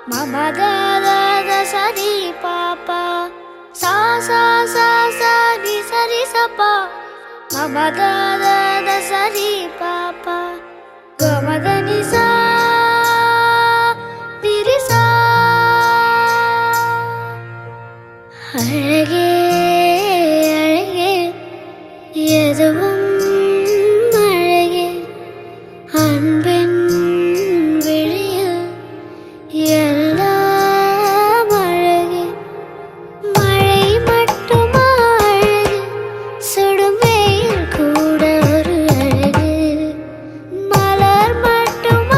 Mama da da da sa di pa pa, sa sa sa sa di sa pa. Mama da da da sa di pa pa, ga ma da ni sa di ri sa. அழகே அழகே எதுவும் அழகே அன்பின் விழியில் எல்லாம் அழகே மழை மட்டுமா அழகு சுடும் வெயில் கூட ஒரு அழகு மலர் மட்டுமா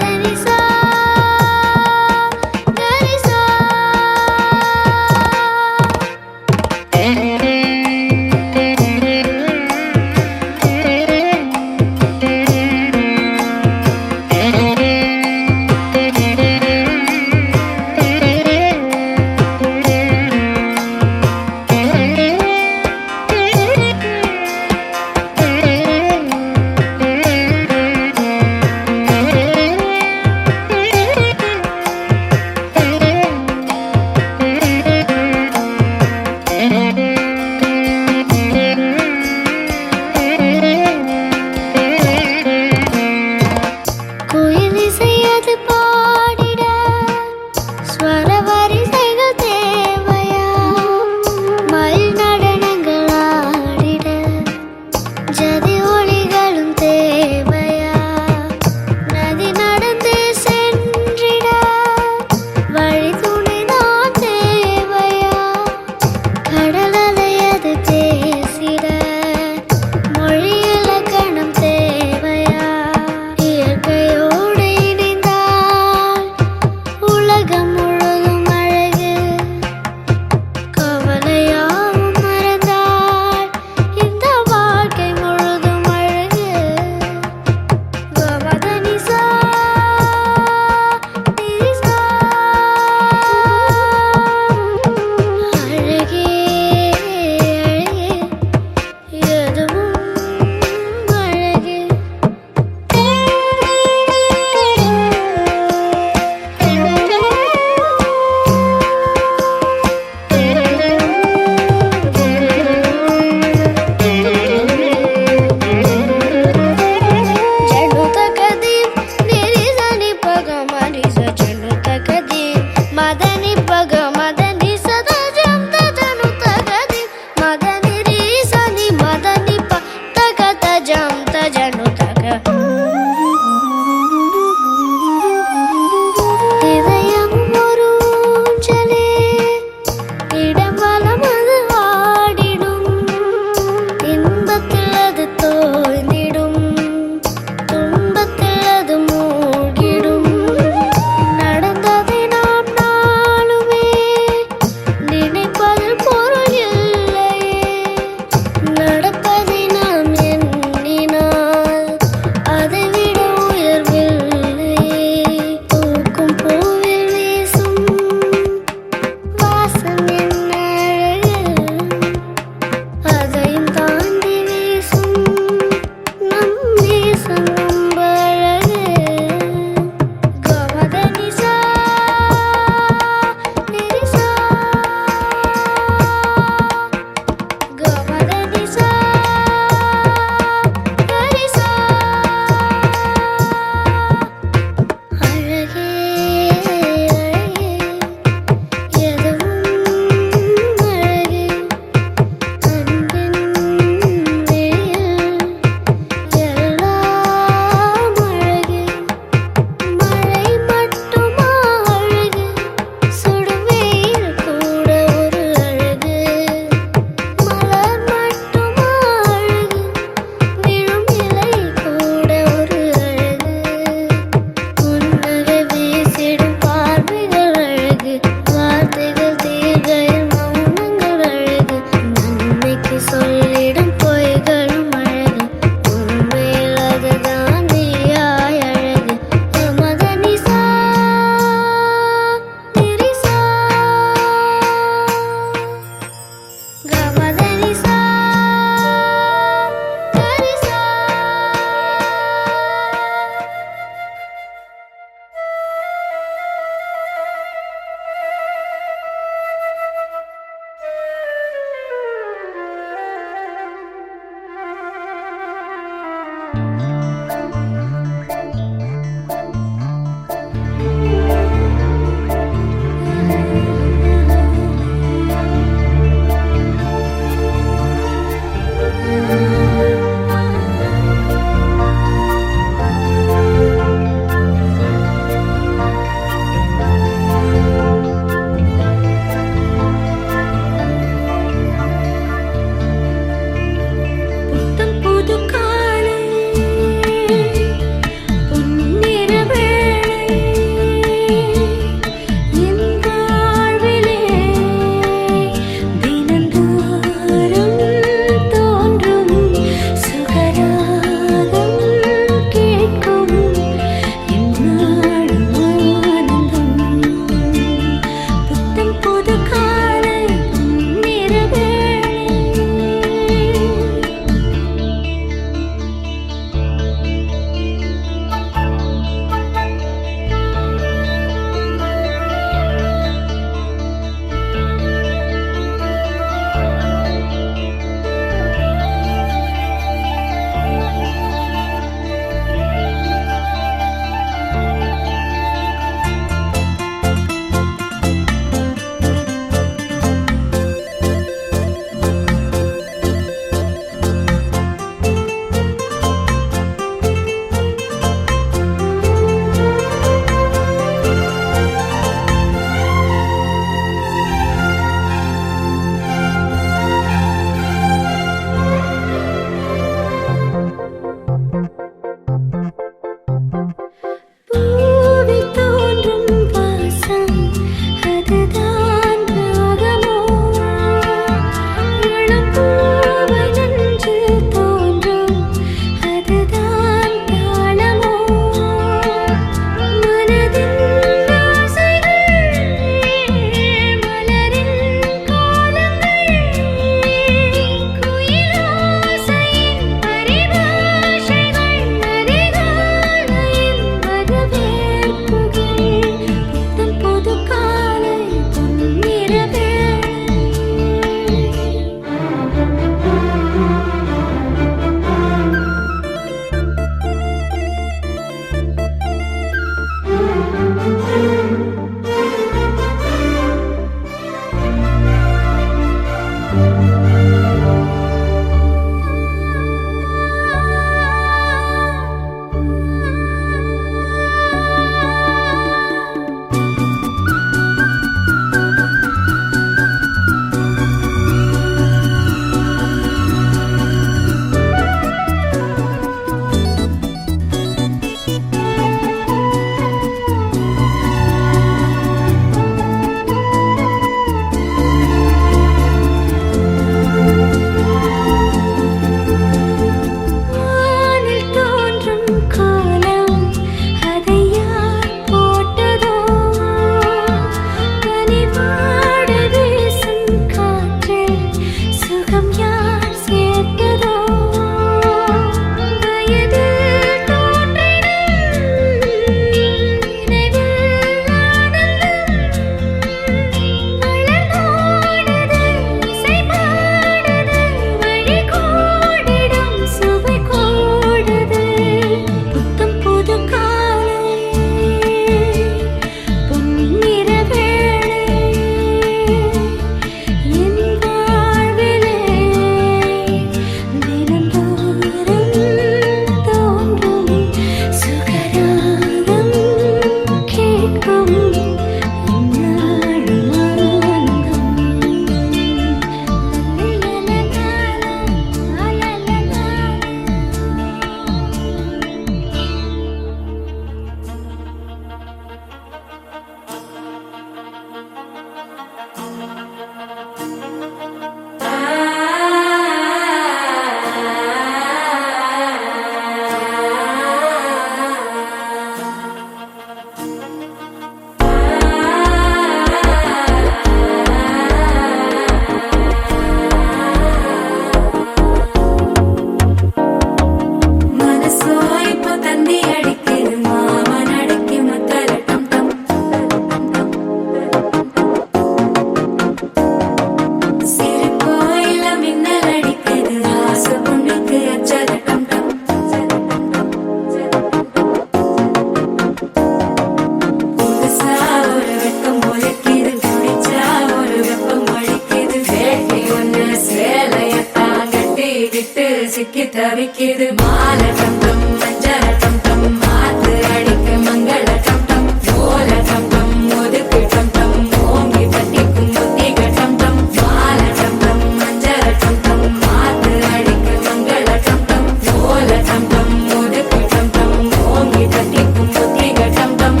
தவிக்குது மால டம் டம் மஞ்சள டம் டம் மாத்து அடிக்க மங்கள டம் டம் ஓல டம் டம் ஒதுக்கு டம் டம் ஓங்கி தட்டிக்கும் புத்திக டம் டம் மால டம் டம் மஞ்சள டம் டம் மாத்து அடிக்க மங்கள டம் டம் ஓல டம் டம் ஒதுக்கு டம் டம் ஓங்கி தட்டிக்கும் புத்திக டம் டம்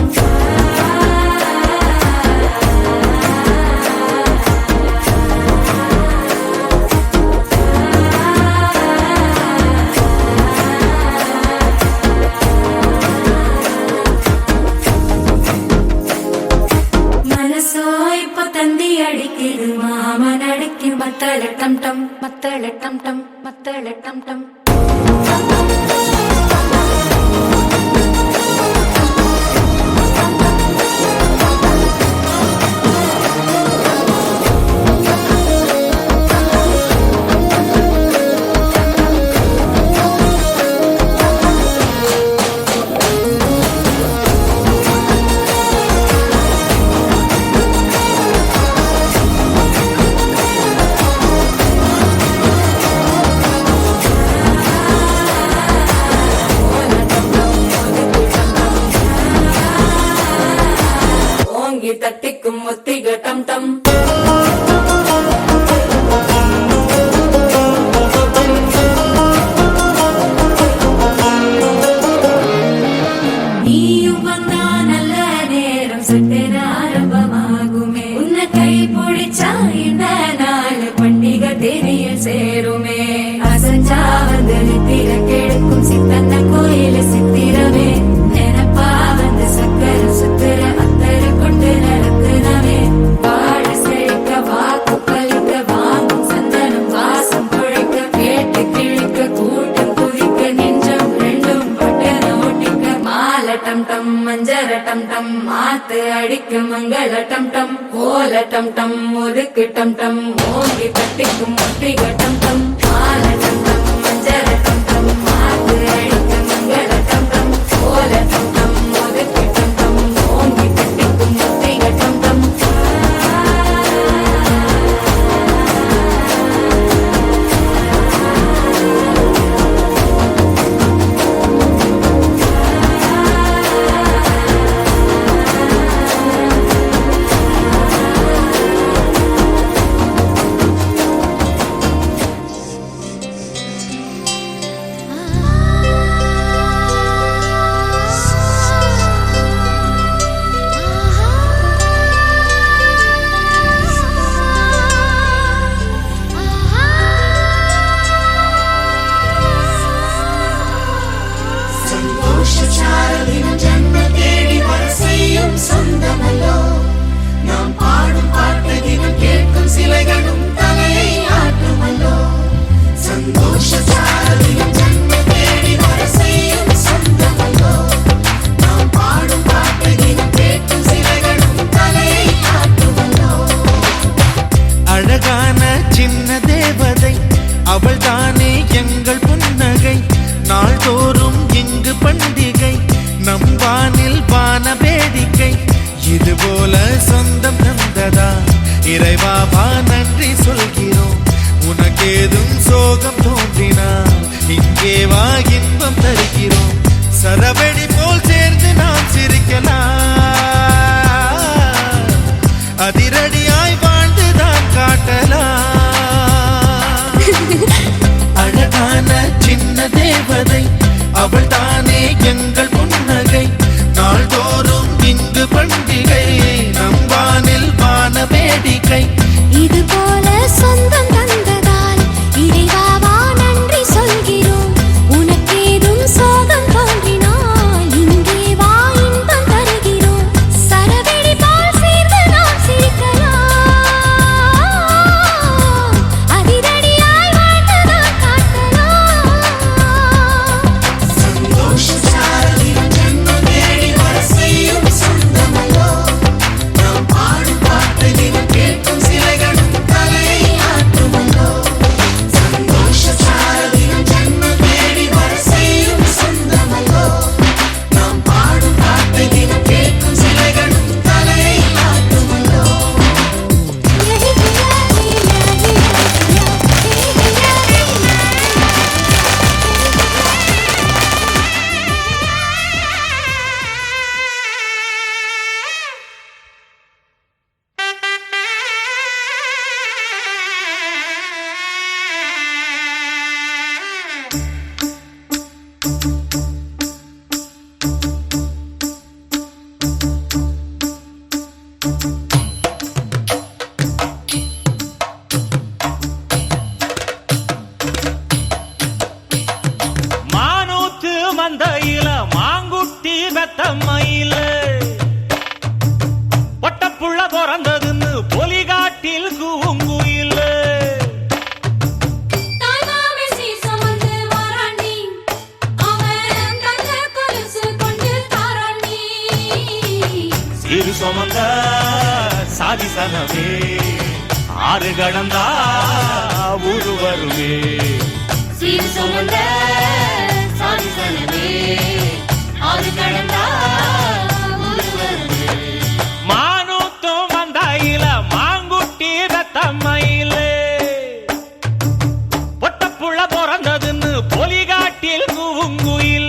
அடிக்குது மாமன் அடிக்கு மத்தள டம் டம் மத்தள டம் டம் மத்தள டம் டம் தட்டிக்கும் ஒத்திக டம் டம் நீயும் வந்தா நல்ல நேரம் சட்டென ஆரம்பமாகுமே உன்னை கை பிடிச்சா இந்த நாள் பண்டிகை தெரிய சேருமே அசஞ்சா வந்து நித்திர கெடுக்கும் சித்தன்ன கோயில சித்திரமே நினைப்பா வந்து சக்கர சுத்திர அத்தர கொண்டு நடத்துனவே பாட செழிக்க வாக்கு பலிக்க வாங்கும் சந்தனம் வாசம் குழைக்க கேட்டு கிழிக்க கூட்டம் குதிக்க நெஞ்சம் ரெண்டும் பட்டன ஓட்டிக்க மால டம் டம் மஞ்சர டம் டம் மாத்து அடிக்க மங்கள டம் டம் ஓல டம் டம் ஒதுக்கு டம் டம் ஓங்கி தட்டிக்கும் ஒட்டிக டம் டம் மால டம் டம் மஞ்சர டம் டம் மாத்து அடிக்க மங்கள டம் டம் ஓல டம் டம் ஒதுக்கு டம் டம் ஓங்கி தட்டிக்கும் ஒட்டிக டம் டம் அழகான சின்ன தேவதை அவள் தானே எங்கள் புன்னகை நாள்தோறும் இங்கு பண்டிகை நம் வானில் வான வேடிக்கை இதுபோல சொந்தம் தந்ததா இறைவாவா நன்றி சொல்கிறோம் உனக்கேதும் சோகம் தோன்றினால் இங்கே வா இன்பம் தருகிறோம் சரவெடி போல் சேர்ந்து நாம் சிரிக்கலாம் அதிரடியாய் வாழ்ந்துதான் காட்டலாம் அழகான சின்ன தேவதை அவள் தானே எங்கள் புன்னகை நாள்தோறும் இங்கு பண்டிகை நம் வானில் வான வேடிக்கை இது போல சொந்தம் தந்ததால் இறைவாவா நன்றி சொல்கிறோம் உனக்கேதும் சோகம் தோன்றினால் இங்கே வா இன்பம் தருகிறோம் பிறந்ததுன்னு பொலிகாட்டில் கூங்குயில். சீரு சுமந்த சாதிசனமே ஆறு கடந்தா ஊரு வருமே. சீர் சுமந்த சாதிசனமே ஆறு கடந்தா ஊரு வருமே. மானூத்தும் வந்தாயில மாங்குட்டி ரத்தம்மையில பொட்டப்புள்ள பிறந்ததுன்னு பொலிகாட்டில் கூங்குயில்.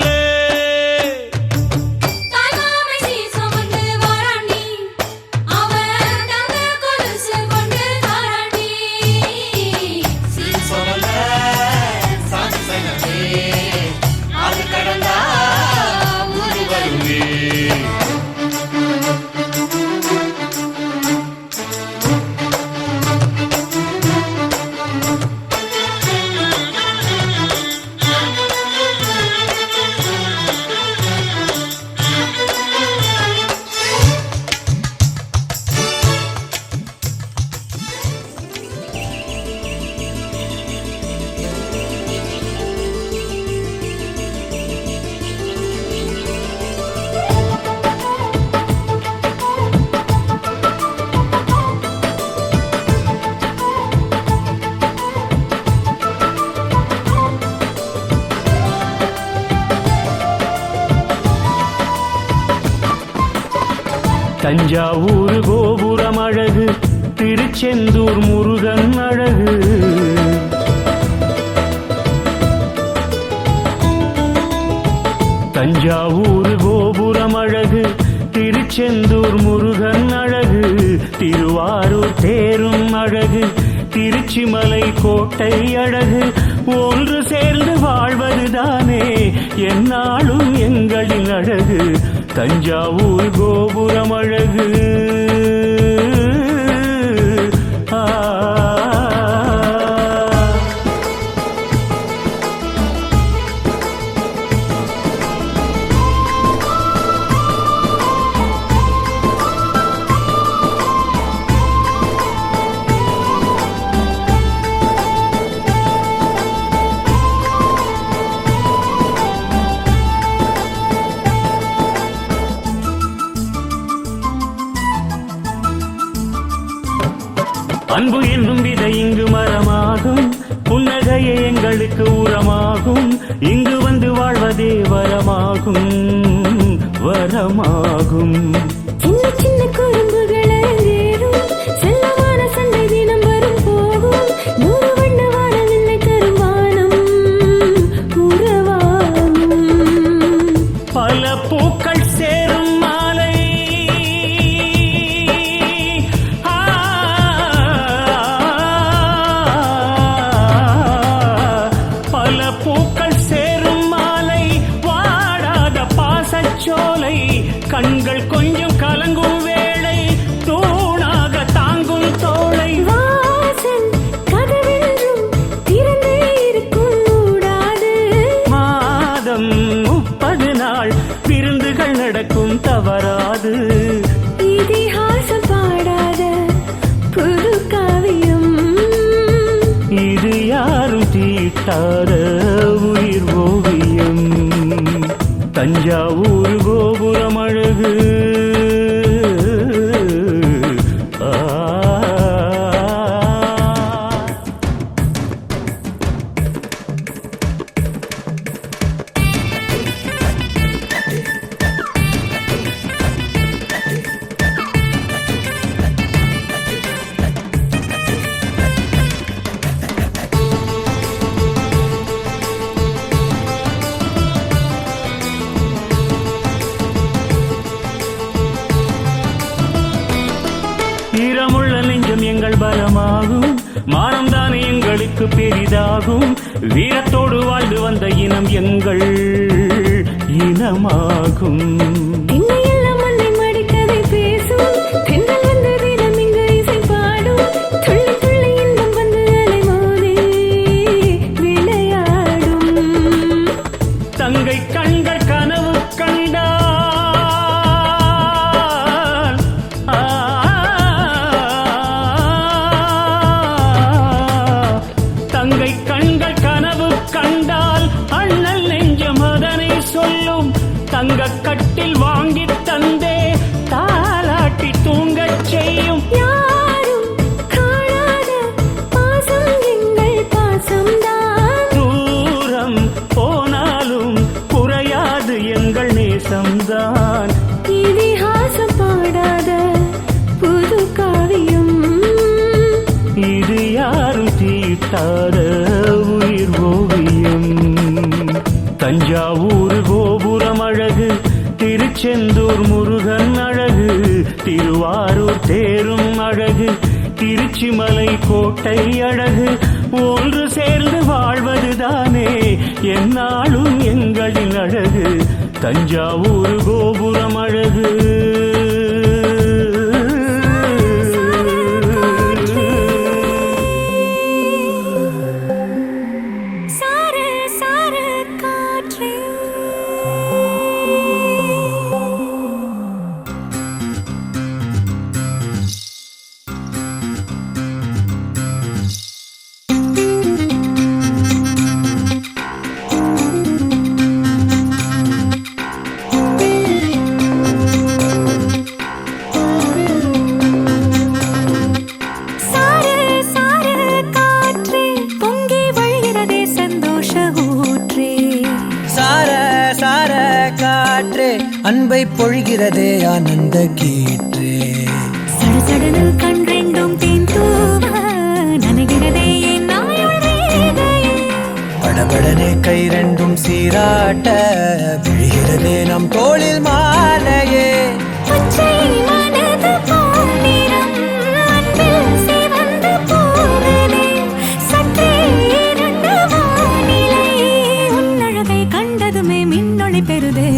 தஞ்சாவூர் கோபுரம் அழகு, திருச்செந்தூர் முருகன் அழகு. தஞ்சாவூர் கோபுரம் அழகு, திருச்செந்தூர் முருகன் அழகு. திருவாரூர் தேரும் அழகு, திருச்சிமலை கோட்டை அழகு. ஒன்று சேர்ந்து வாழ்வதுதானே என்னாலும் எங்களின் அழகு. தஞ்சாவூர் கோபுரம் அழகு. அன்பு என்னும் விதை இங்கு மரமாகும், புன்னகையே எங்களுக்கு உரமாகும். இங்கு வந்து வாழ்வதே வரமாகும், வரமாகும். சின்ன சின்ன குறும்புகள் அரங்கேறும், செல்லமான சண்டை தினம் வரும் போகும். 100 வண்ண வானவில்லை தரும் வானம் உறவாகும். பல பூக்கள் சேரும் மாலை, பூக்கள் சேரும் மாலை, வாடாத பாசச்சோலை. கண்கள் கொஞ்சம் கலங்கும் வேளை, தூணாக தாங்கும் தோளை. வாசல் கதவென்றும் திறந்தே இருக்கும் கூடாது. மாதம் 30 நாள் விருந்துகள் நடக்கும் தவறாது. இதிகாசம் பாடாத புது காவியம், இது யாரும் தீட்டாத உயிர் ஓவியம். தஞ்சாவூர் கோபுரம் அழகு. ஈரமுள்ள நெஞ்சம் எங்கள் பலமாகும், மானம்தானே எங்களுக்கு பெரிதாகும். வீரத்தோடு வாழ்ந்து வந்த இனம் எங்கள் இனமாகும். திண்ணையெல்லாம் மண்ணை மடிக்கதை பேசும், தென்றல் வந்து தினம் இங்கு இசை பாடும். துள்ளி துள்ளி இன்பம் வந்து அலை மோதி விளையாடும். தங்கை கண்கள் கனவு கண்டால் காட்டாத உயிர் ஓவியம். தஞ்சாவூர் கோபுரம் அழகு, திருச்செந்தூர் முருகன் அழகு, திருவாரூர் தேரும் அழகு, திருச்சிமலை கோட்டை அழகு. ஒன்று சேர்ந்து வாழ்வதுதானே என்னாலும் எங்களின் அழகு. தஞ்சாவூர் கோபுரம் அழகு. அன்பை பொழிகிறதே ஆனந்த கீற்றே. சடசடனு கன்றெண்டும் தேன் தூவ நனைகிறதே என் படபடனே கை ரெண்டும் சீராட்ட விழுகிறதே நம் தோளில் மாலையே. பச்சை மனது போனிரம் அன்பில் சிவந்து போவதே சற்றே இரண்டு வானிலை உன்னழகை கண்டதுமே மின்னொளி பெறுதே.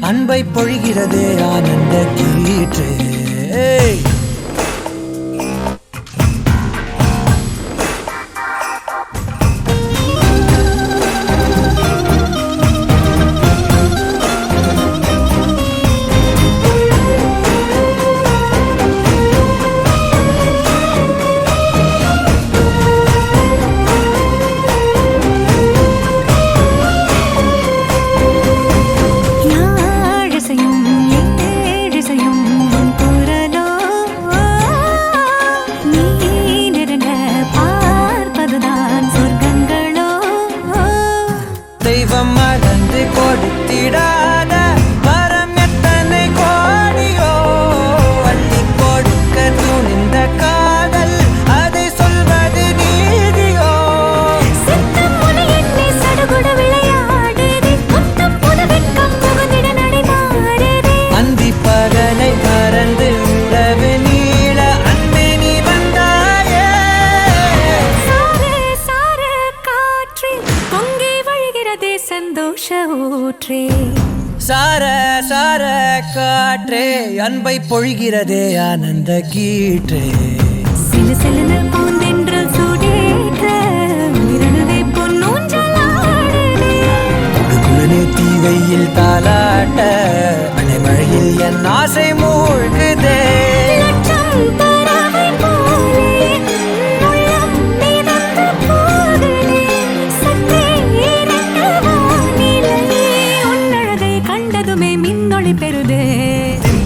அன்பை பொழிகிறதே ஆனந்த கீற்றே. தெய்வம் மறந்து கொடுத்திடாத வரம் எத்தனை கோடியோ, அள்ளி கொடுக்க துணிந்த காதல் அதை சொல்வது நீதியோ. அந்தி பகலை மறந்து உறவு நீள அன்பே நீ வந்தாயே. சந்தோஷ ஊற்றே. சார சார காற்றே அன்பை பொழிகிறதே ஆனந்த கீற்றே. சிலு சிலுன்னு பூந்தென்றல் சூடேற்ற உயிரணுவே பொன்னூஞ்சலாடுதே. குழுகுழுனே தீவையில் தாலாட்ட அலைமழையில் என் ஆசை மூழ்குதே. லட்சம் பறவை போலே உள்ளம் மிதந்து போகுதே. சற்றே இரண்டு வானிலை உன்னழகை கண்டதுமே மின்னொளி பெறுதே.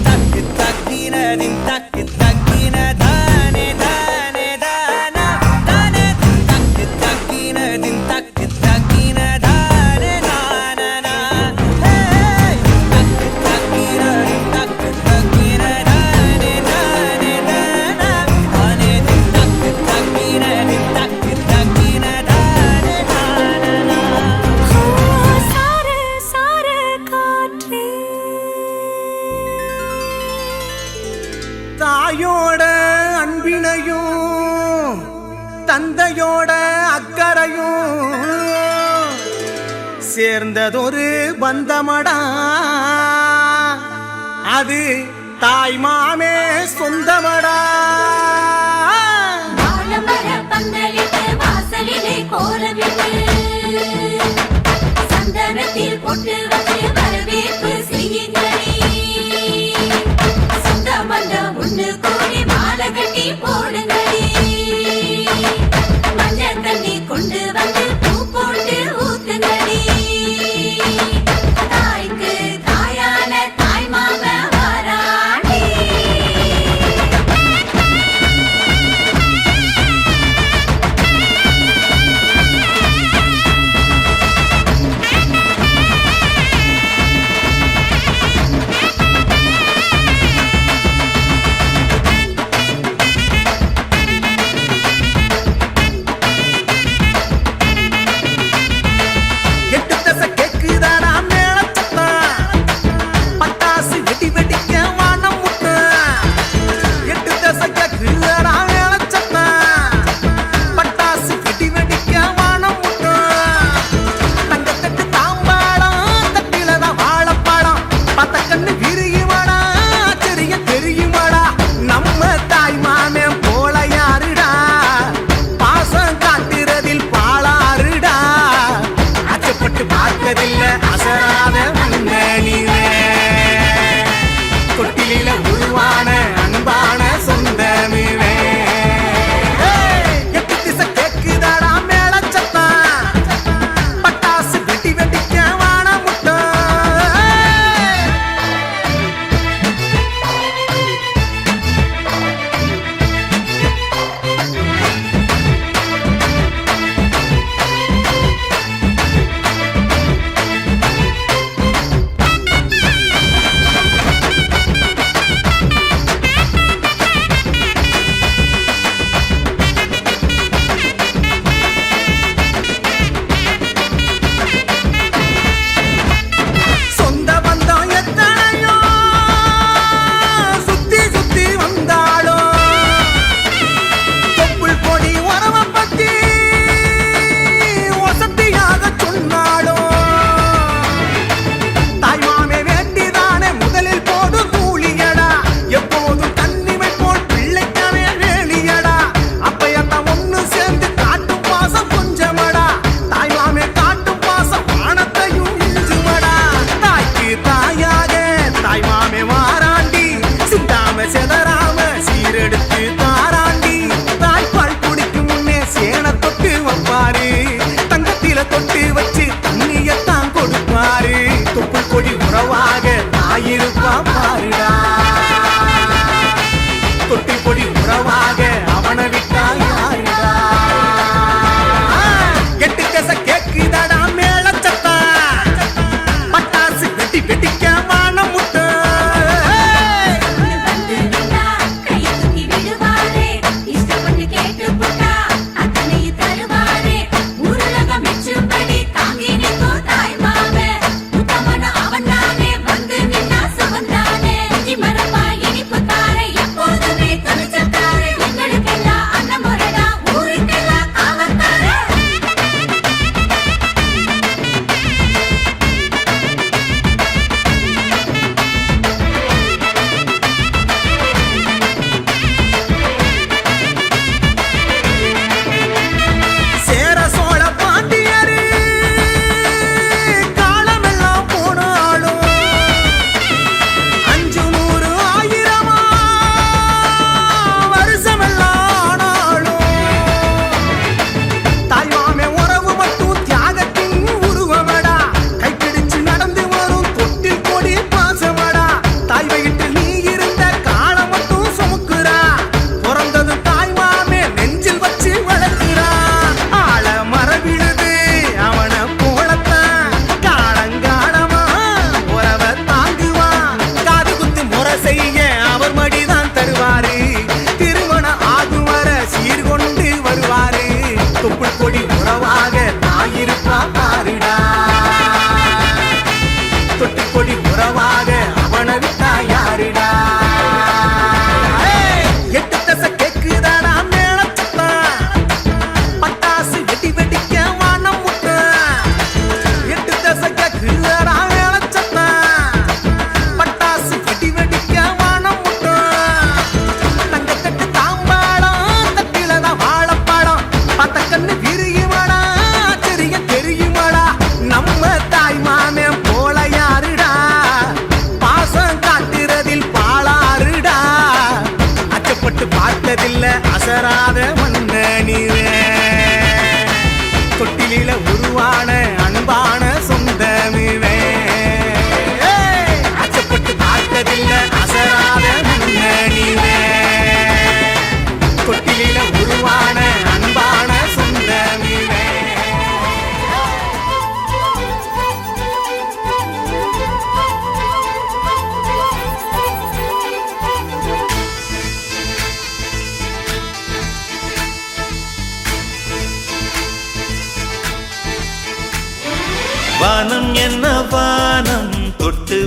தக்கு தக்கின தின் தக்கு தக்கின தானே தானே தானா தானே தக்கு தக்கின தின் தக்கு தக்கின தானே நானா. தக்கு தக்கின தின் தக்கு தக்கின தானே தானே தானா தானே தக்கு தக்கின தின் தக்கு தக்கின தானே நானா. சார சார காற்றே. தாயோட அன்பினையும் தந்தையோட அக்கறையும் சேர்ந்ததொரு பந்தமடா, அது தாய் மாமே சொந்தமடா. சந்தனத்தில் பொட்டு வச்சு வரவேற்பு செய்யுங்களே. சொந்த பந்தம் ஒண்ணு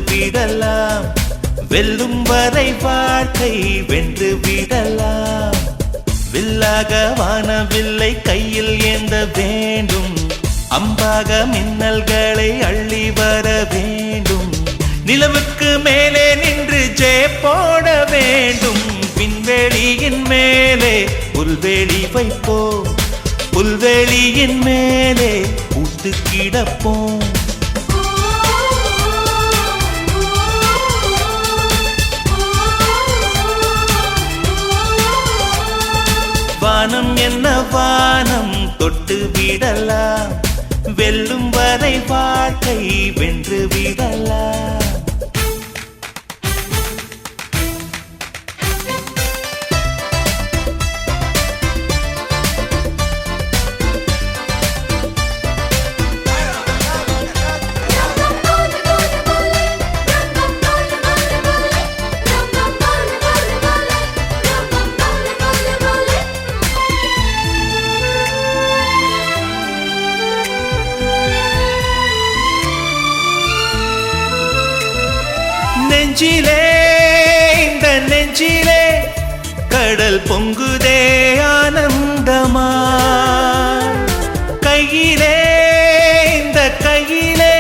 விடலாம், வெல்லும் வரை வாழ்க்கை வென்று விடலாம். வில்லாக வானவில்லை கையில் ஏந்த வேண்டும், அம்பாக மின்னல்களை அள்ளி வர வேண்டும். நிலவுக்கு மேலே நின்று ஜெய போட வேண்டும். விண்வெளியின் மேலே புல்வெளி வைப்போம், புல்வெளியின் மேலே பூத்து கிடப்போம். வானம் என்ன வானம் தொட்டு விடலாம், வெல்லும் வரை வாழ்க்கை வென்று விடலாம். நெஞ்சிலே இந்த நெஞ்சிலே கடல் பொங்குதே ஆனந்தமா, கையிலே இந்த கையிலே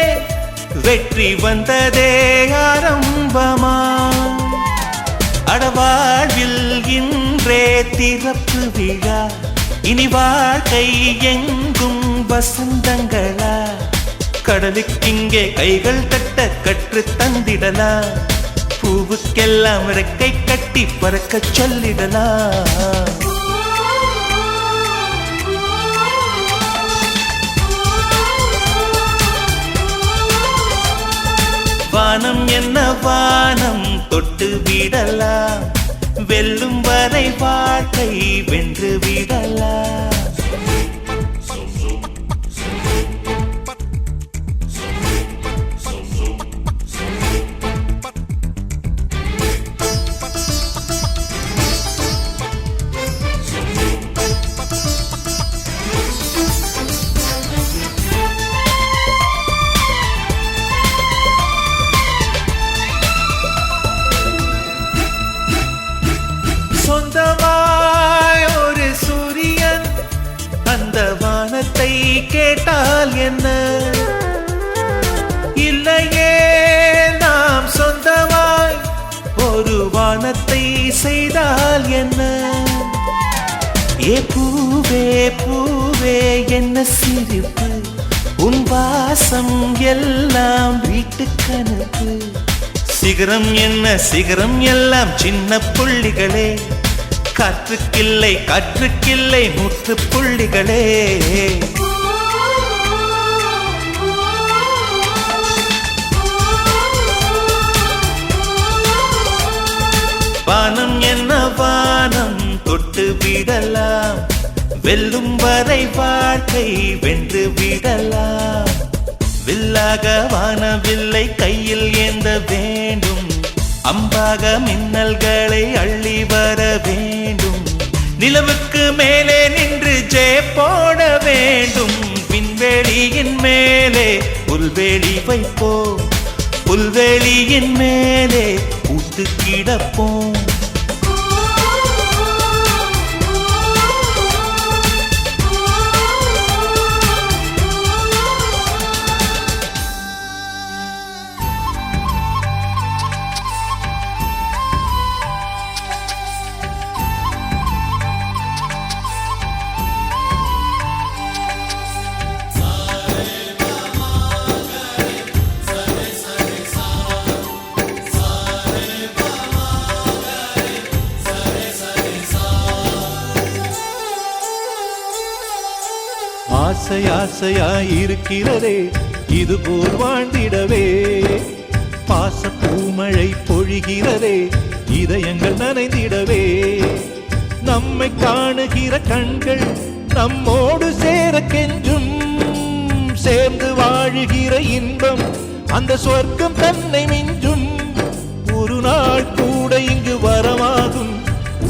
வெற்றி வந்ததே ஆரம்பமா. அடவாழ்வில் இன்றே திறப்பு விழா, இனி வாழ்க்கை எங்கும் வசந்தங்களா. கடலுக்கிங்கே கைகள் தட்ட கற்று தந்திடலாம், பூவுக்கெல்லாம் ரெக்கை கட்டி பறக்க சொல்லிடலாம். வானம் என்ன வானம் தொட்டு விடலாம், வெல்லும் வரை வாழ்க்கை வென்று விடலாம். சொந்தமாய் ஒரு சூரியன் அந்த வானத்தை கேட்டால் என்ன, இல்லையே நாம் சொந்தமாய் ஒரு வானத்தை செய்தால் என்ன. ஏ பூவே பூவே என்ன சிரிப்பு, உன் வாசம் எல்லாம் வீட்டு கனவு. சிகரம் என்ன சிகரம் எல்லாம் சின்ன புள்ளிகளே, காற்றுக்கில்லை காற்றுக்கில்லை நூற்று புள்ளிகளே. வானம் என்ன வானம் தொட்டு விடலாம், வெல்லும் வரை வாழ்க்கை வென்று விடலாம். வில்லாக வானவில்லை கையில் ஏந்த வேண்டும், அம்பாக மின்னல்களை அள்ளி வர வேண்டும். நிலவுக்கு மேலே நின்று ஜெய போட வேண்டும். விண்வெளியின் மேலே புல்வெளி வைப்போம், புல்வெளியின் மேலே பூத்து கிடப்போம். ஆசை ஆசையாயிருக்கிறதே இது போல் வாழ்ந்திடவே, பாச பூமழை பொழிகிறதே இதயங்கள் நனைந்திடவே. நம்மை காணுகிற கண்கள் நம்மோடு சேர கெஞ்சும், சேர்ந்து வாழுகிற இன்பம் அந்த சொர்க்கம் தன்னை மிஞ்சும். ஒரு நாள் கூட இங்கு வரமாகும்,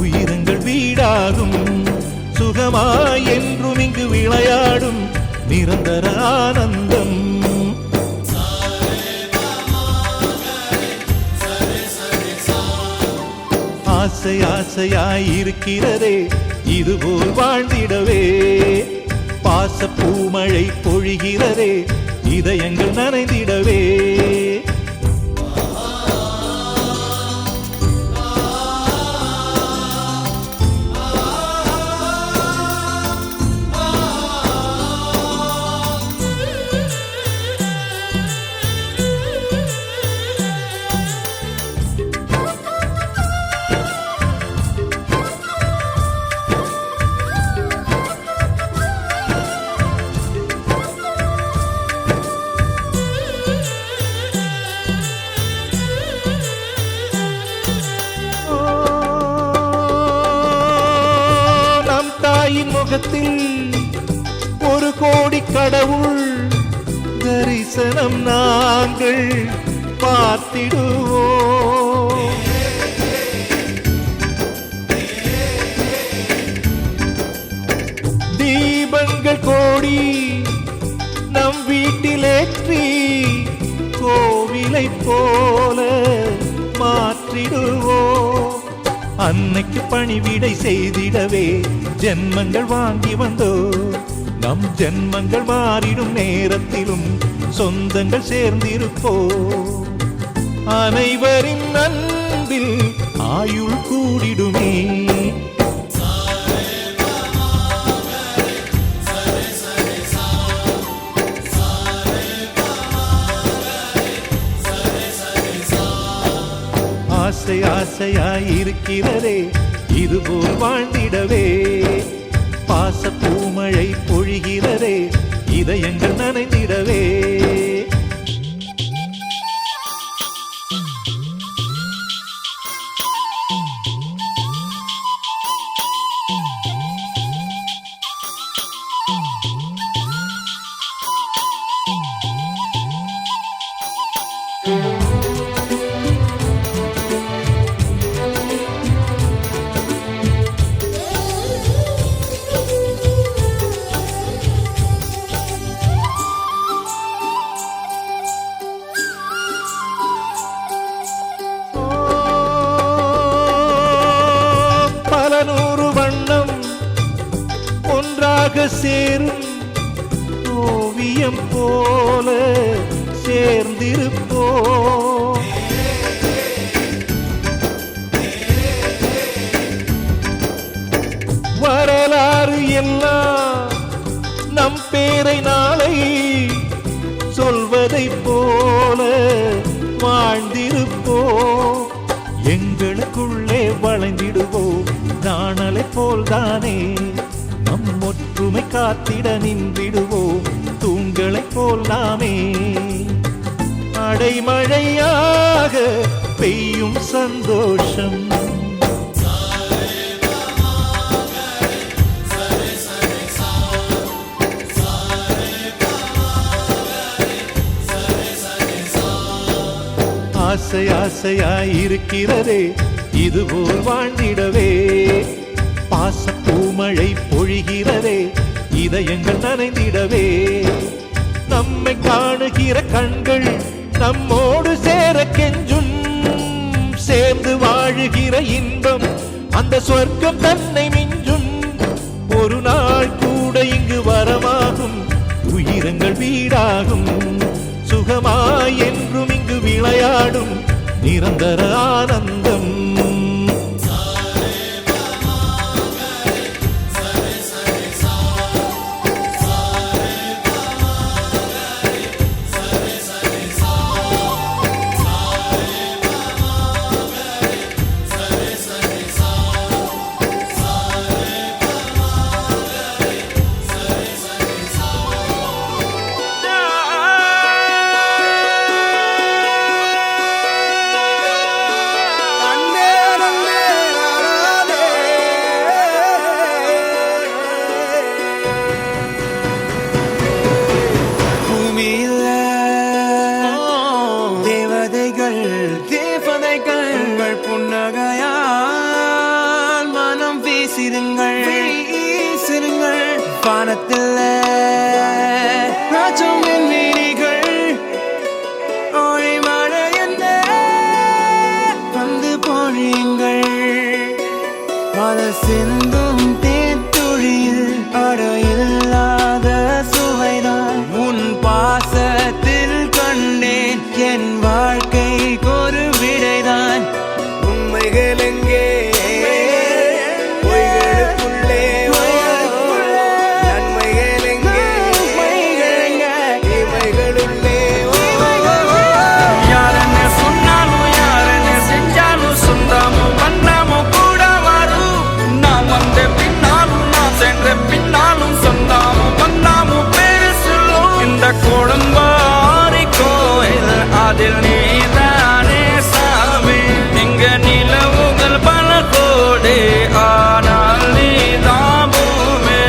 உயிரங்கள் வீடாகும். சுகமாய் என்றும் இங்கு விளையாடும் நிரந்தர ஆனந்தம். ஆசை ஆசையாயிருக்கிறதே இதுபோல் வாழ்ந்திடவே பாச பூமழை பொழிகிறதே இதயங்கள் நனைந்திடவே முகத்தில் ஒரு கோடி கடவுள் தரிசனம் நாங்கள் பார்த்திடுவோம் தீபங்கள் கோடி நம் வீட்டிலேற்றி கோவிலை போல மாற்றிடுவோம் அன்னைக்கு பணிவிடை செய்திடவே ஜென்மங்கள் வாங்கி வந்தோ நம் ஜென்மங்கள் மாறிடும் நேரத்திலும் சொந்தங்கள் சேர்ந்திருப்போ அனைவரின் அன்பில் ஆயுள் கூடிடுமே ஆசை ஆசையாயிருக்கிறதே இதுபோல் வாழ்ந்திடவே பாச பூமழை பொழிகிறதே இதயங்கள் நனைந்திடவே சேரும் ஓவியம் போல சேர்ந்திருப்போ வரலாறு எல்லாம் நம் பேரை நாளை சொல்வதை போல வாழ்ந்திருப்போ எங்களுக்குள்ளே வளைந்திடுவோம் நாணலை போல்தானே நம் ஒற்றுமை காத்திட நின்றிடுவோம் தூண்களை போல் நாமே அடைமழையாக பெய்யும் சந்தோஷம் ஆசை ஆசையாயிருக்கிறதே இதுபோல் வாழ்ந்திடவே பாச பூமழை பொழிகிறதே இதயங்கள் நனைந்திடவே நம்மை காணுகிற கண்கள் நம்மோடு சேர கெஞ்சும் சேர்ந்து வாழுகிற இன்பம் அந்த சொர்க்கம் தன்னை மிஞ்சும் ஒரு நாள் கூட இங்கு வரமாகும் உயிரங்கள் வீடாகும் சுகமாய் என்றும் இங்கு விளையாடும் நிரந்தர ஆனந்தம் வானத்தில் ராஜம் மீனிகள் ஓழி மழை என்ன வந்து பொழியுங்கள் காதல் சிந்தும் தேத்துழியில் அடையில்லாத சுவைதான் உன் பாசத்தில் கண்டேன் என் வாழ்க்கைக்கு ஒரு விடைதான் உண்மைகள் எங்கே பொய்களுக்குள்ளே நன்மைகள் எங்கே தீமைகளுள்ளே யாரன்னு சொன்னாலும் யாரன்னு செஞ்சாலும் சொந்தமும் பண்ணமும் கூட வரும் நான் வந்த பின்னாலும் நான் சென்ற பின்னாலும் சொந்தமும் பண்ணமும் பேரு சொல்லும் இந்த கொடும்பாரி கோயில் அதில் நீதானே சாமி இங்க நிலவுகள் பல கோடி ஆனால் நீதான் பூமி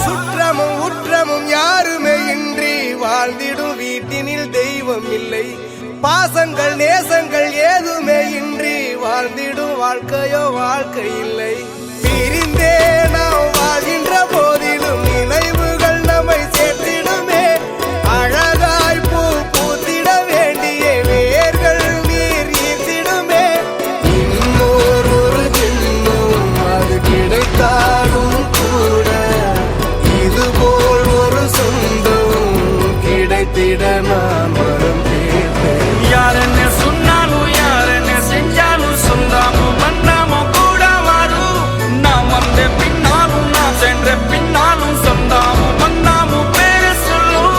சுற்றமும் உற்றமும் யாருமே இன்றி வாழ்ந்திடும் வீட்டினில் தெய்வம் இல்லை பாசங்கள் நேசங்கள் ஏதுமே இன்றி வாழ்ந்திடும் வாழ்க்கையோ வாழ்க்கை இல்லை பிரிந்தே நாம் வாழ்கின்ற போதிலும் நினைவுகள் நம்மை சேர்த்திடுமே அழகாய் பூ பூத்திட வேண்டிய வேர்கள் நீர் ஈர்த்திடுமே இன்னொரு ஜென்மம் அது கிடைத்தாலும் கூட இதுபோல் ஒரு சொந்தம் கிடைத்திட நான் வரம் கேட்டேன் யாரன்னு சொன்னாலும் யாரன்னு செஞ்சாலும் சொந்தமும் பண்ணமும் கூட வரும் நான் வந்த பின்னாலும் நான் சென்ற பின்னாலும் சொந்தமும் பண்ணமும் பேரு சொல்லும்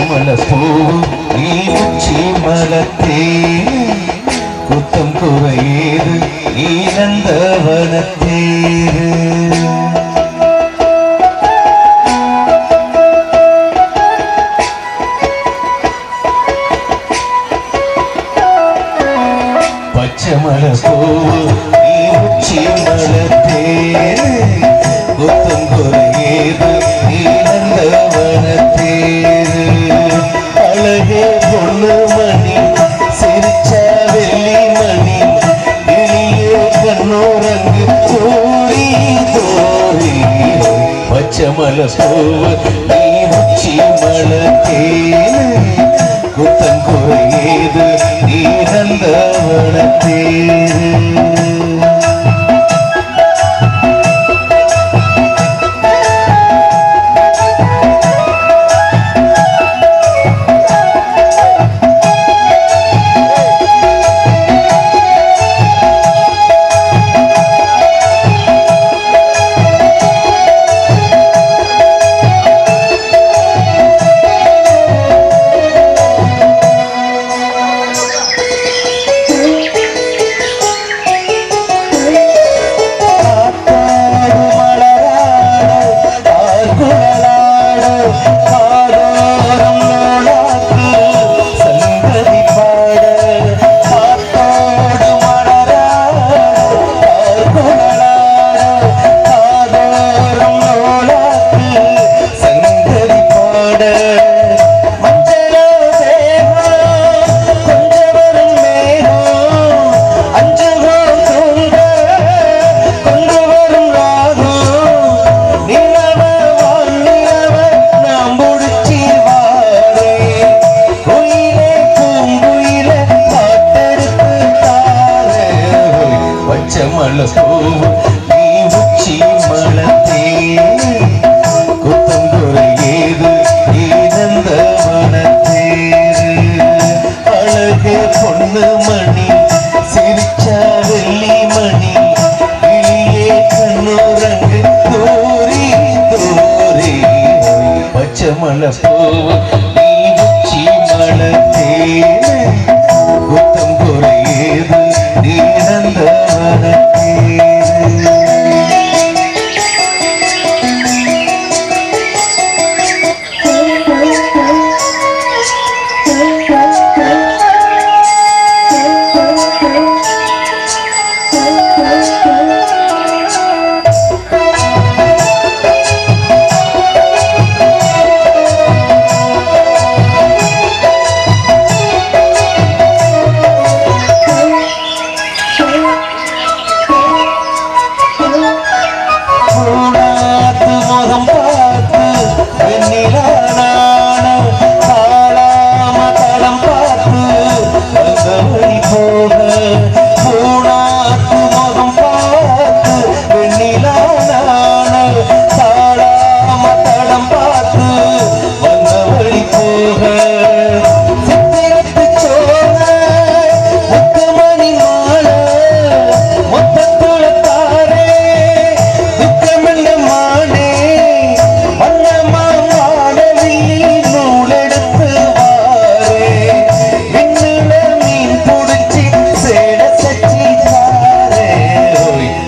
பச்சைமல பூவு நீ உச்சி மலத்தே குத்தம் குறையேது நீ நந்தவனத்தேரு பச்சைமல பூவு நீ உச்சி மலத்தேரு குத்தம் குறையேது நீ நந்தவனத்தேரு அழகே பொண்ணு மணி சிரிச்சா வெள்ளி மணி எளிய கண்ணோரங்கு தோழி தோழி பச்சைமல பூவு நீ உச்சி மலத்தேரு குத்தம் குறையேது நீ நந்தவனத்தேரு பச்சைமல பூவு நீ உச்சி மலத்தேரு குத்தம் குறையேது நீ நந்தவனத்தேரு அழகே பொண்ணு மணி சிரிச்சா வெள்ளி மணி இளியே கண்ணோரங்கு தூரி தூரி பச்சைமல பூவு நீ உச்சி மலத்தேரு குத்தம் குறையேது நீ நந்தவனத்தேரு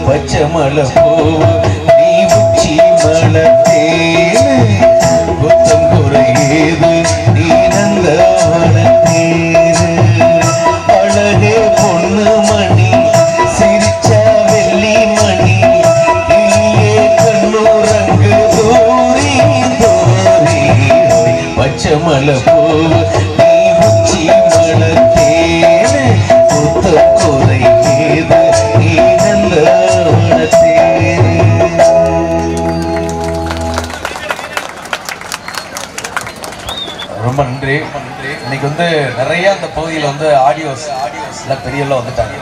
பச்சைமல பூவு நீ உச்சி மலத்தேரு குத்தம் குறையேது நீ நந்தவனத்தேரு அழகே பொண்ணு மணி சிரிச்சா வெள்ளி மணி இளியே கண்ணோரங்கு தூரி தூரி பச்சைமல பூவு நீ உச்சி மலத்தேரு குத்தம் குறையேது நீ நந்தவனத்தேரு ரொம்ப நன்றி. இன்னைக்கு நிறைய அந்த பகுதியில் ஆடியோஸ் எல்லாம் பெரிய எல்லாம் வந்துட்டாங்க.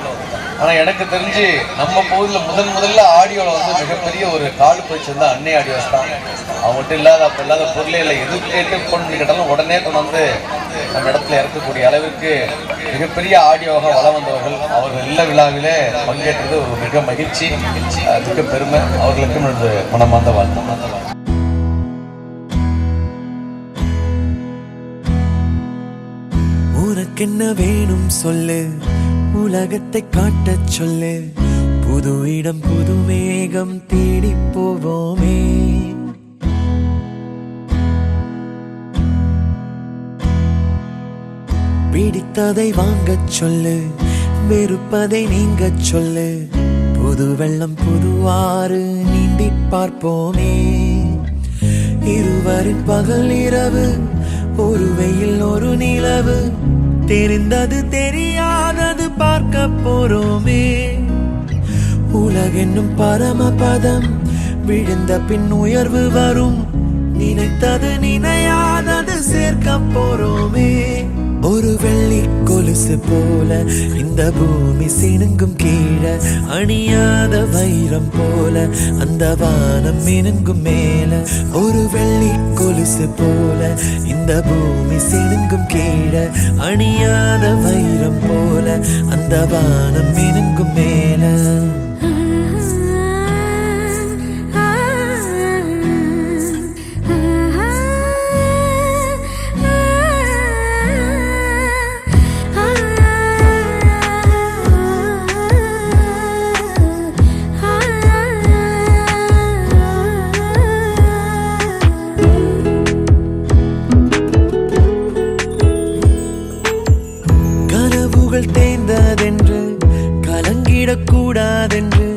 ஆனால் எனக்கு தெரிஞ்சு நம்ம பகுதியில் முதல்ல ஆடியோவில் மிகப்பெரிய ஒரு கால் பயிற்சி அன்னை ஆடியோஸ் தான். அவங்ககிட்ட இல்லாத அப்போ இல்லாத பொருளே இல்லை. எது கேட்டு ஃபோன் பண்ணி கேட்டாலும் உடனே கொண்டு நம்ம இடத்துல இறக்கக்கூடிய அளவிற்கு மிகப்பெரிய ஆடியோவாக வளம் வந்தவர்கள். அவர்கள் இல்ல விழாவிலே பங்கேற்றது ஒரு மிக மகிழ்ச்சி, மிக பெருமை. அவர்களுக்கும் எனது மனமார்ந்த வாழ்த்து. உனக்கென்ன வேணும் சொல்லு, உலகத்தை காட்டச் சொல்லு, புது இடம் புது மேகம் தேடி போவோமே. பிடித்ததை வாங்கச் சொல்லு, வெறுப்பதை நீங்கச் சொல்லு, புது வெள்ளம் புது ஆறு நீந்தி பார்ப்போமே. இருவரின் பகல் இரவு, ஒரு வெயில் ஒரு நிலவு, தெரிந்தது தெரியாதது பார்க்க போறோமே. உலகென்னும் பரமபதம், விழுந்த பின் உயர்வு வரும், நினைத்தது நினையாதது சேர்க்க போறோமே. ஒரு வெள்ளி கொலுசு போல இந்த பூமி சினுங்கும் கீழே, அணியாத வைரம் போல அந்த வானம் மினுங்கும் மேல. ஒரு வெள்ளி கொலுசு போல இந்த பூமி சினுங்கும் கீழே, அணியாத வைரம் போல அந்த வானம் மினுங்கும் மேல. தேய்ந்ததென்று கலங்கிடக்கூடாதென்று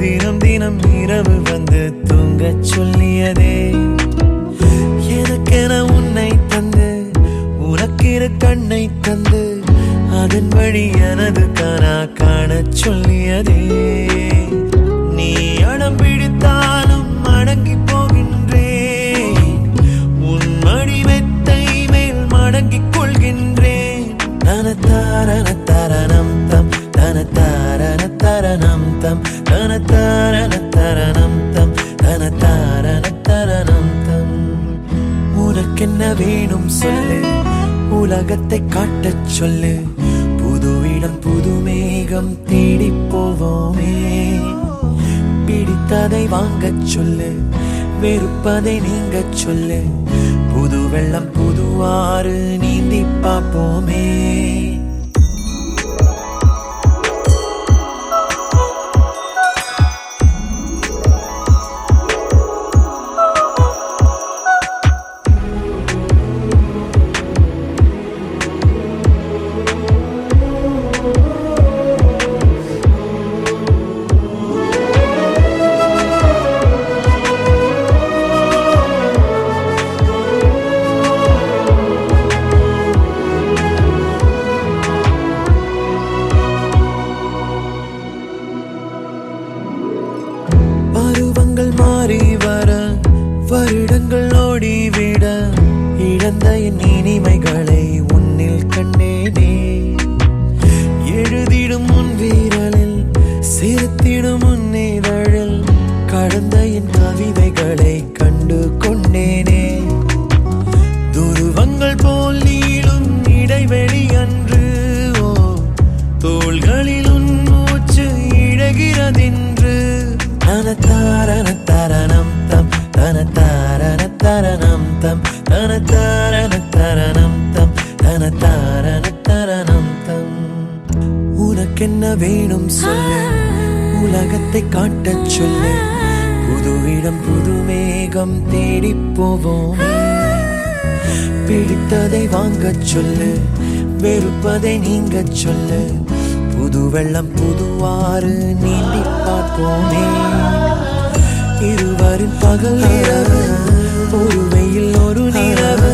தினம் தினம் இரவு வந்து தூங்கச் சொல்லியதே. எனக்கென உன்னை தந்து உனக்கிற கண்ணை தந்து அதன் வழி எனது கனா காணச் சொல்லியதே. நீ அடம் பிடித்தாலும் அடங்கி போகின்றேன், உன் மடி மெத்தை மேல் மடங்கிக் கொள்கின்றேன். தனத்தாரண தரணம் தம் தனத்தாரண தரணம் தம் தனத்தாரண தரணம் தம் தனத்தாரண தரணம் தம். உனக்கென்ன வேணும் சொல்லு, உலகத்தை காட்டச் சொல்லு, புது இடம் புது மேகம் தேடி போவோமே. பிடித்ததை வாங்கச் சொல்லு, வெறுப்பதை நீங்கச் சொல்லு, புது வெள்ளம் புது ஆறு நீந்தி பார்ப்போமே. மாறி வர வருடங்கள் ஓடிவிட, இழந்த என் இனிமைகளை உன்னில் கண்டேனே. எழுதிடும் உன் வீரலில் சேர்த்திடும் உன் இதழில் கடந்த என் கவிதைகளை கண்டு கொண்டேனே. துருவங்கள் போல் நீளும் இடைவெளி அன்று, ஓ தோள்களில் உன் மூச்சு இழகிறதென்று. தனத்தாரண தரணம் தம் தனத்தாரண தரணம் தம் தனத்தாரண தரணம் தம் தனத்தாரண தரணம் தம். உனக்கென்ன வேணும் சொல்லு, உலகத்தை காட்டச் சொல்லு, புது இடம் புது மேகம் தேடி போவோம். பிடித்ததை வாங்கச் சொல்லு, வெறுப்பதை நீங்கச் சொல்லு, புது வெள்ளம் புது ஆறு நீந்தி பார்ப்போமே. இருவரின் பகல் இரவு, ஒரு வெயில் ஒரு நிலவு,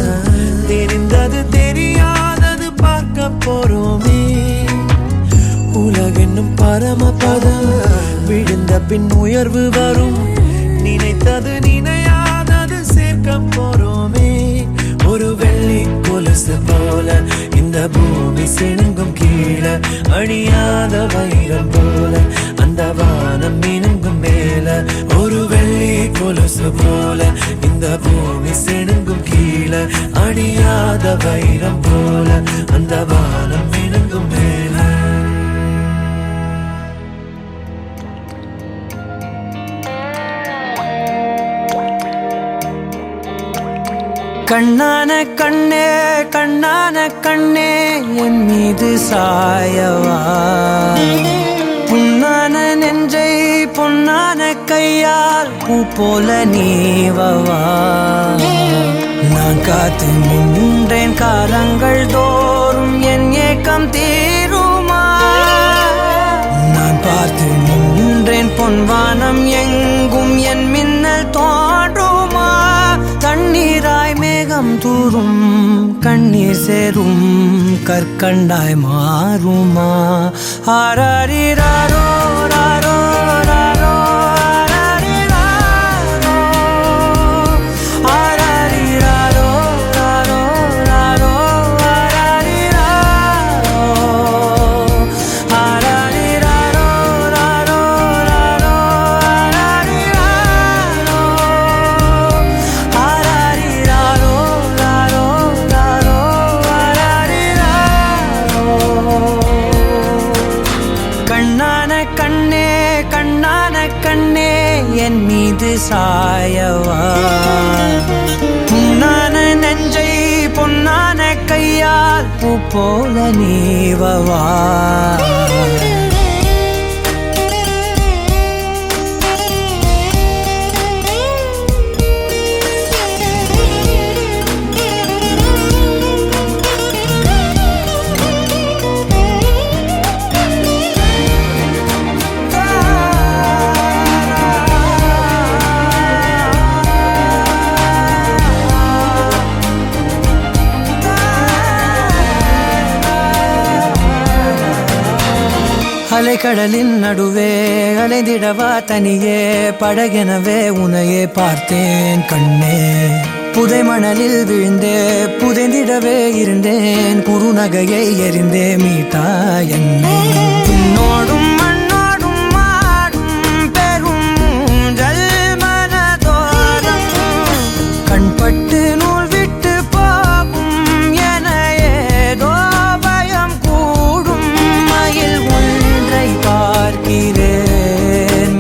தெரிந்தது தெரியாதது பார்க்க போறோமே. உலகென்னும் பரமபதம், விழுந்த பின் உயர்வு வரும், நினைத்தது நினையாதது சேர்க்க போறோமே. ஒரு வெள்ளி கொலுசு போல இந்த பூமி சினுங்கும் கீழே, அணியாத வைரம் போல அந்த வானம் மினுங்கும் மேல. ஒரு வெள்ளி கொலுசு போல இந்த பூமி சினுங்கும் கீழே, அணியாத வைரம் போல அந்த வானம் மினுங்கும் மேல. கண்ணான கண்ணே கண்ணான கண்ணே என் மீது சாயவா புண்ணான நெஞ்சை பொன்னான கையால் பூ போல நீவவா நான் காத்து நின்றேன் காலங்கள் தோறும் என் ஏக்கம் தீருமா நான் பார்த்து நின்றேன் பொன்வானம் எங்கும் என் மின்னல் தோன்றுமா தண்ணீராய் மேகம் தூரும் கண்ணீர் சேரும் கற்கண்டாய் மாறுமா ஆராரிராரோ ராரோ ராரோ ஆராரிராரோ ராரோ ராரோ ஆராரிராரோ ராரோ ராரோ கண்ணான கண்ணே கண்ணான கண்ணே என் மீது சாயவா புண்ணான நெஞ்சை பொன்னான கையால் பூ போல நீவவா அலைக்கடலின் நடுவே அலைந்திடவா தனியே படகெனவே உனையே பார்த்தேன் கண்ணே புதை மணலில் விழுந்தே புதைந்திடவே இருந்தேன் குறுநகையை எறிந்தே மீட்டா என்னை உன்னோடும் மண்ணோடும் மாடும் பெரும் ஊஞ்சல் மனதோரம் கண்பட்டு நூல் விட்டு போகும் என ஏதோ பயம் கூடும் மயில் பார்க்கிறேன்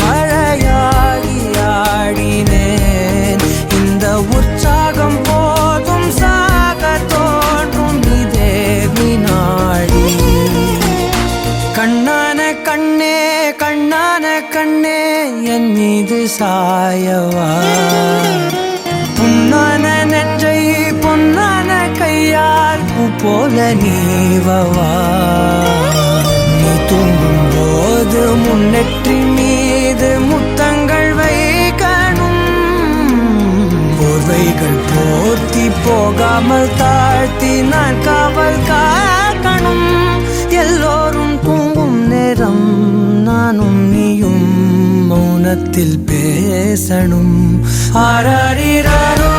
மழையாகி ஆடினேன் இந்த உற்சாகம் போதும் சாக தோன்றும் இதே வினாடி கண்ணான கண்ணே கண்ணான கண்ணே என் மீது சாயவா புண்ணான நெஞ்சை பொன்னான கையால் பூ போல நீவவா நீ தூங்கும் போது முன்னெற்றி மீது முத்தங்கள் வைக்கணும் போர்வைகள் போர்த்தி போகாமல் தாழ்த்தி நான் காவல் காக்கணும் எல்லோரும் தூங்கும் நேரம் நானும் நீயும் மௌனத்தில் பேசணும் ஆராரிராரோ